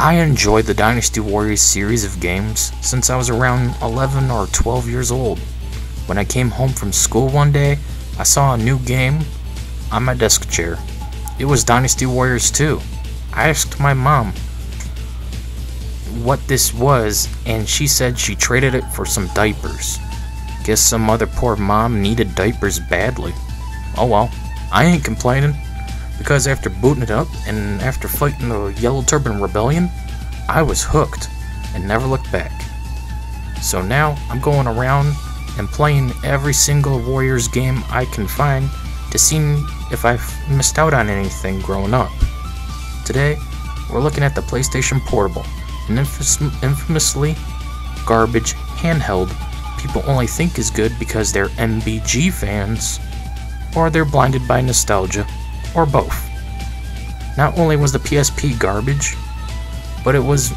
I enjoyed the Dynasty Warriors series of games since I was around 11 or 12 years old. When I came home from school one day, I saw a new game on my desk chair. It was Dynasty Warriors 2. I asked my mom what this was, and she said she traded it for some diapers. Guess some other poor mom needed diapers badly. Oh well, I ain't complaining, because after booting it up and after fighting the Yellow Turban Rebellion, I was hooked and never looked back. So now I'm going around and playing every single Warriors game I can find to see if I've missed out on anything growing up. Today, we're looking at the PlayStation Portable, an infamously garbage handheld people only think is good because they're MBG fans, or they're blinded by nostalgia, or both. Not only was the PSP garbage, but it was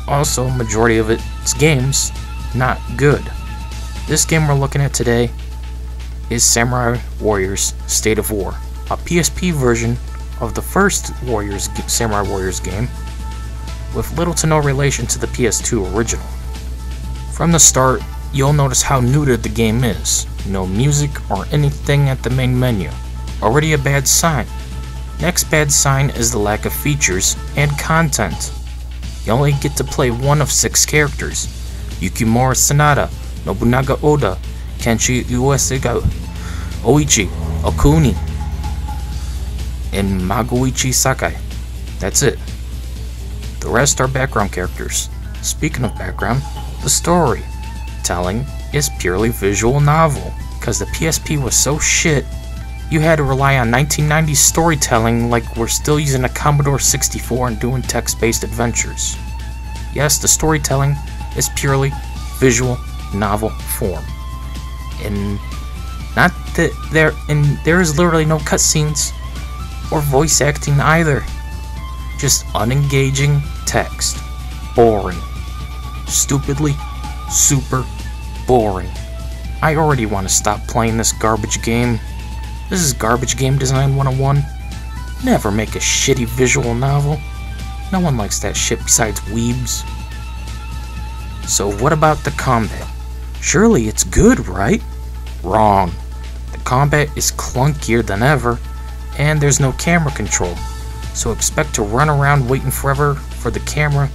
also majority of its games not good. This game we're looking at today is Samurai Warriors State of War, a PSP version of the first Samurai Warriors game, with little to no relation to the PS2 original. From the start, you'll notice how neutered the game is. No music or anything at the main menu. Already a bad sign. Next bad sign is the lack of features and content. You only get to play one of 6 characters: Yukimura Sanada, Nobunaga Oda, Kenshi Ueshiga, Oichi, Okuni, and Magoichi Sakai. That's it. The rest are background characters. Speaking of background, the storytelling is purely visual novel, because the PSP was so shit, you had to rely on 1990s storytelling like we're still using a Commodore 64 and doing text-based adventures. Yes, the storytelling is purely visual novel form. And not that there is literally no cutscenes or voice acting either. Just unengaging text. Boring. Stupidly super boring. I already want to stop playing this garbage game. This is Garbage Game Design 101. Never make a shitty visual novel. No one likes that shit besides weebs. So what about the combat? Surely it's good, right? Wrong. The combat is clunkier than ever, and there's no camera control. So expect to run around waiting forever for the camera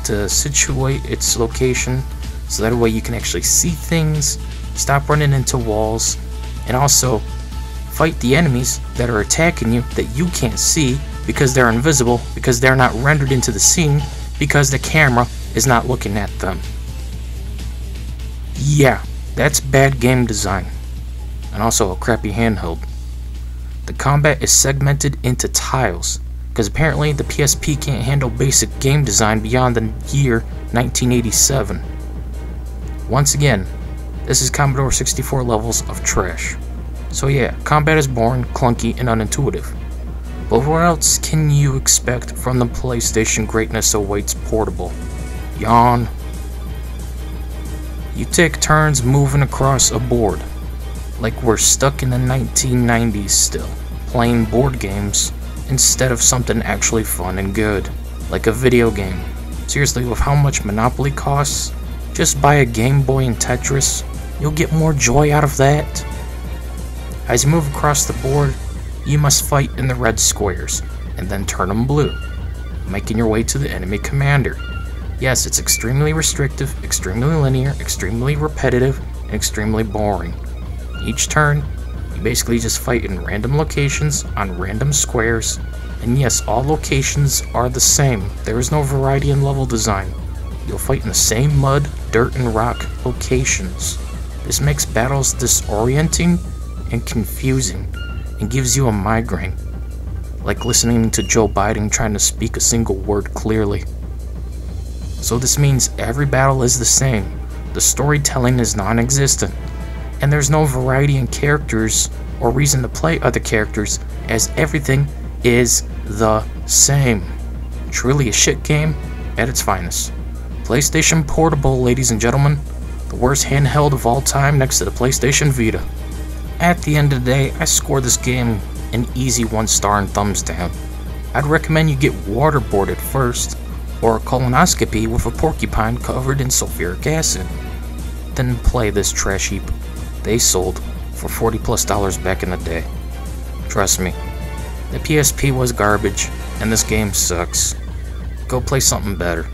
to situate its location, so that way you can actually see things, stop running into walls, and also fight the enemies that are attacking you that you can't see because they're invisible, because they're not rendered into the scene, because the camera is not looking at them. Yeah, that's bad game design, and also a crappy handheld. The combat is segmented into tiles, because apparently the PSP can't handle basic game design beyond the year 1987. Once again, this is Commodore 64 levels of trash. So yeah, combat is boring, clunky, and unintuitive. But what else can you expect from the PlayStation greatness awaits portable? Yawn. You take turns moving across a board, like we're stuck in the 1990s still, playing board games instead of something actually fun and good, like a video game. Seriously, with how much Monopoly costs, just buy a Game Boy and Tetris. You'll get more joy out of that. As you move across the board, you must fight in the red squares, and then turn them blue, making your way to the enemy commander. Yes, it's extremely restrictive, extremely linear, extremely repetitive, and extremely boring. Each turn, you basically just fight in random locations on random squares, and yes, all locations are the same. There is no variety in level design. You'll fight in the same mud, dirt, and rock locations. This makes battles disorienting and confusing, and gives you a migraine, like listening to Joe Biden trying to speak a single word clearly. So this means every battle is the same, the storytelling is non-existent, and there's no variety in characters or reason to play other characters, as everything is the same. Truly a shit game at its finest. PlayStation Portable, ladies and gentlemen, the worst handheld of all time next to the PlayStation Vita. At the end of the day, I score this game an easy 1 star and thumbs down. I'd recommend you get waterboarded first, or a colonoscopy with a porcupine covered in sulfuric acid. Then play this trash heap they sold for $40+ back in the day. Trust me, the PSP was garbage, and this game sucks. Go play something better.